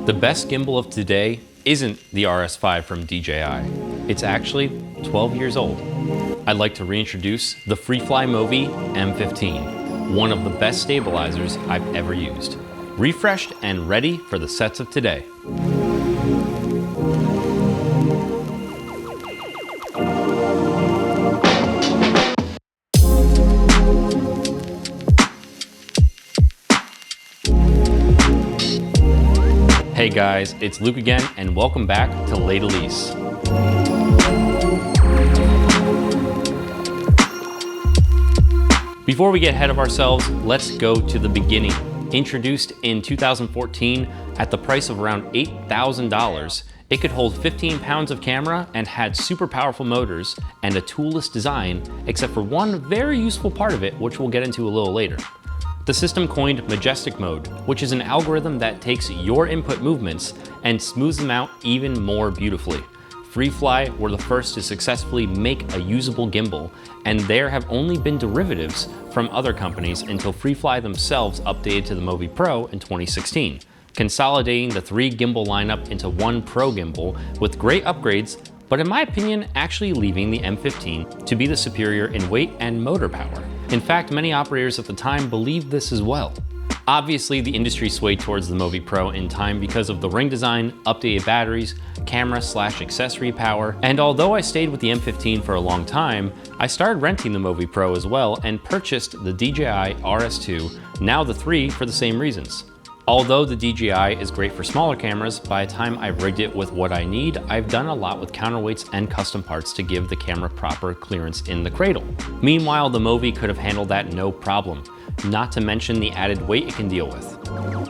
The best gimbal of today isn't the RS5 from DJI. It's actually 12 years old. I'd like to reintroduce the Freely Movi M15, one of the best stabilizers I've ever used. Refreshed and ready for the sets of today. Hey guys, it's Luke again, and welcome back to Latest. Before we get ahead of ourselves, let's go to the beginning. Introduced in 2014 at the price of around $8,000, it could hold 15 pounds of camera and had super powerful motors and a toolless design, except for one very useful part of it, which we'll get into a little later. The system coined Majestic Mode, which is an algorithm that takes your input movements and smooths them out even more beautifully. Freely were the first to successfully make a usable gimbal, and there have only been derivatives from other companies until Freely themselves updated to the Movi Pro in 2016, consolidating the 3 gimbal lineup into one Pro gimbal with great upgrades, but in my opinion, actually leaving the M15 to be the superior in weight and motor power. In fact, many operators at the time believed this as well. Obviously, the industry swayed towards the Movi Pro in time because of the ring design, updated batteries, camera/accessory power, and although I stayed with the M15 for a long time, I started renting the Movi Pro as well and purchased the DJI RS2, now the 3, for the same reasons. Although the DJI is great for smaller cameras, by the time I've rigged it with what I need, I've done a lot with counterweights and custom parts to give the camera proper clearance in the cradle. Meanwhile, the Movi could have handled that no problem, not to mention the added weight it can deal with.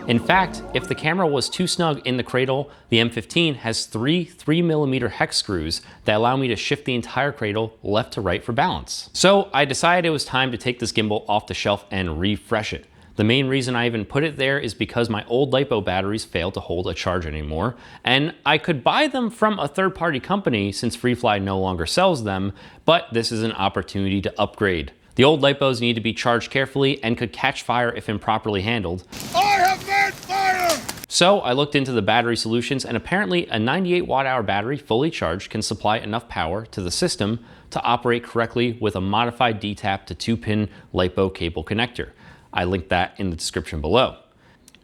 In fact, if the camera was too snug in the cradle, the M15 has 3 3mm hex screws that allow me to shift the entire cradle left to right for balance. So I decided it was time to take this gimbal off the shelf and refresh it. The main reason I even put it there is because my old LiPo batteries failed to hold a charge anymore, and I could buy them from a third-party company since Freely no longer sells them, but this is an opportunity to upgrade. The old LiPos need to be charged carefully and could catch fire if improperly handled. I have made fire! So I looked into the battery solutions, and apparently a 98 watt-hour battery fully charged can supply enough power to the system to operate correctly with a modified Dtap to 2-pin LiPo cable connector. I linked that in the description below.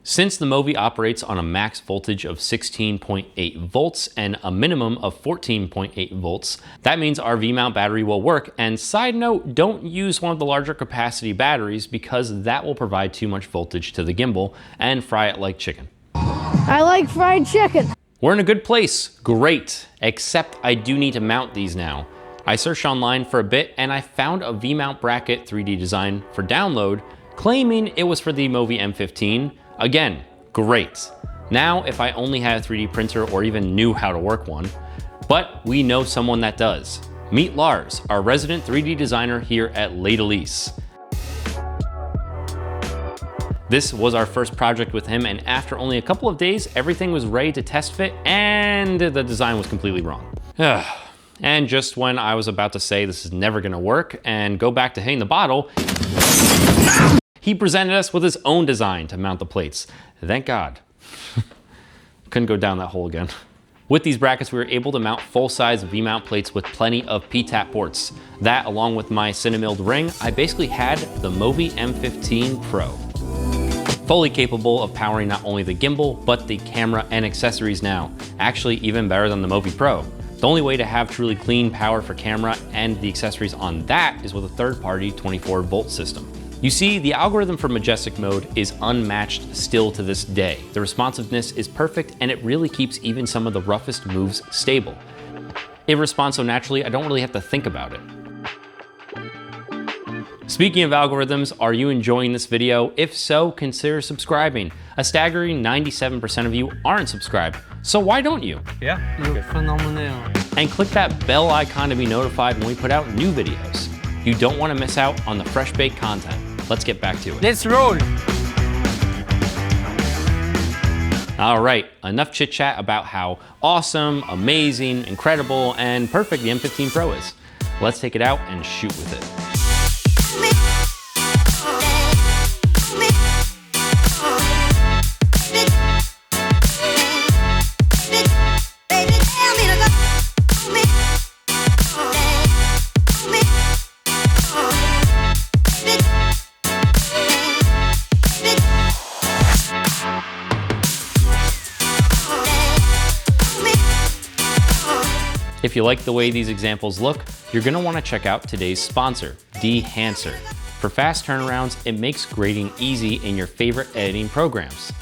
Since the Movi operates on a max voltage of 16.8 volts and a minimum of 14.8 volts, that means our V-mount battery will work. And side note, don't use one of the larger capacity batteries because that will provide too much voltage to the gimbal and fry it like chicken. I like fried chicken. We're in a good place, great, except I do need to mount these now. I searched online for a bit and I found a V-mount bracket 3D design for download, claiming it was for the Movi M15. Again, great. Now, if I only had a 3D printer or even knew how to work one, but we know someone that does. Meet Lars, our resident 3D designer here at Latest. This was our first project with him, and after only a couple of days, everything was ready to test fit, and the design was completely wrong. And just when I was about to say this is never gonna work and go back to hitting the bottle, he presented us with his own design to mount the plates. Thank God. Couldn't go down that hole again. With these brackets, we were able to mount full-size V-mount plates with plenty of Dtap ports. That, along with my cinemilled ring, I basically had the Movi M15 Pro. Fully capable of powering not only the gimbal, but the camera and accessories now. Actually, even better than the Movi Pro. The only way to have truly clean power for camera and the accessories on that is with a third-party 24-volt system. You see, the algorithm for Majestic Mode is unmatched still to this day. The responsiveness is perfect, and it really keeps even some of the roughest moves stable. It responds so naturally, I don't really have to think about it. Speaking of algorithms, are you enjoying this video? If so, consider subscribing. A staggering 97% of you aren't subscribed, so why don't you? Yeah, you're phenomenal. And click that bell icon to be notified when we put out new videos. You don't want to miss out on the fresh baked content. Let's get back to it. Let's roll. All right, enough chit chat about how awesome, amazing, incredible, and perfect the M15 Pro is. Let's take it out and shoot with it. If you like the way these examples look, you're gonna wanna check out today's sponsor, Dehancer. For fast turnarounds, it makes grading easy in your favorite editing programs,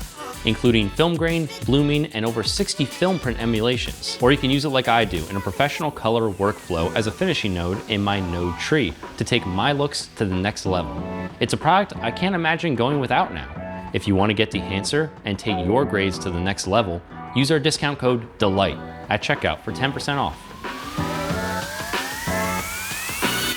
including film grain, blooming, and over 60 film print emulations. Or you can use it like I do in a professional color workflow as a finishing node in my node tree to take my looks to the next level. It's a product I can't imagine going without now. If you want to get Dehancer and take your grades to the next level, use our discount code DELIGHT at checkout for 10% off.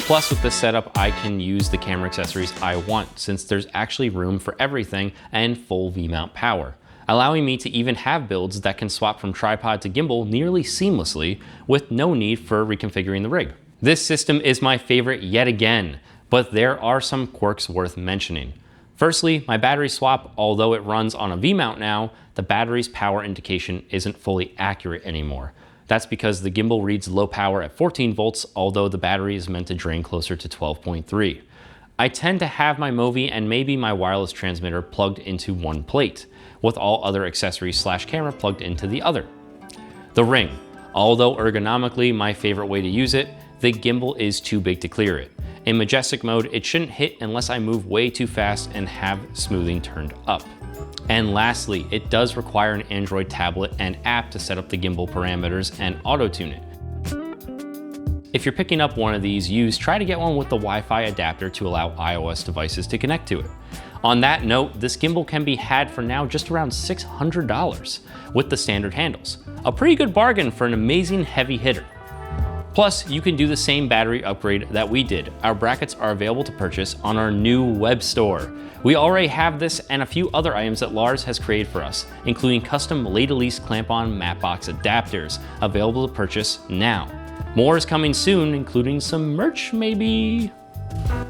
Plus, with this setup, I can use the camera accessories I want since there's actually room for everything and full V-mount power, allowing me to even have builds that can swap from tripod to gimbal nearly seamlessly with no need for reconfiguring the rig. This system is my favorite yet again, but there are some quirks worth mentioning. Firstly, my battery swap, although it runs on a V-mount now, the battery's power indication isn't fully accurate anymore. That's because the gimbal reads low power at 14 volts, although the battery is meant to drain closer to 12.3. I tend to have my Movi and maybe my wireless transmitter plugged into one plate, with all other accessories / camera plugged into the other. The ring. Although ergonomically my favorite way to use it, the gimbal is too big to clear it. In majestic mode, it shouldn't hit unless I move way too fast and have smoothing turned up. And lastly, it does require an Android tablet and app to set up the gimbal parameters and auto-tune it. If you're picking up one of these used, try to get one with the Wi-Fi adapter to allow iOS devices to connect to it. On that note, this gimbal can be had for now just around $600 with the standard handles. A pretty good bargain for an amazing heavy hitter. Plus, you can do the same battery upgrade that we did. Our brackets are available to purchase on our new web store. We already have this and a few other items that Lars has created for us, including custom Ladylise clamp-on matte box adapters available to purchase now. More is coming soon, including some merch maybe.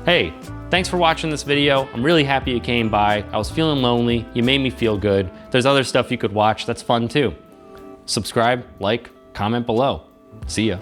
Hey, thanks for watching this video. I'm really happy you came by. I was feeling lonely. You made me feel good. There's other stuff you could watch that's fun too. Subscribe, like, comment below. See ya.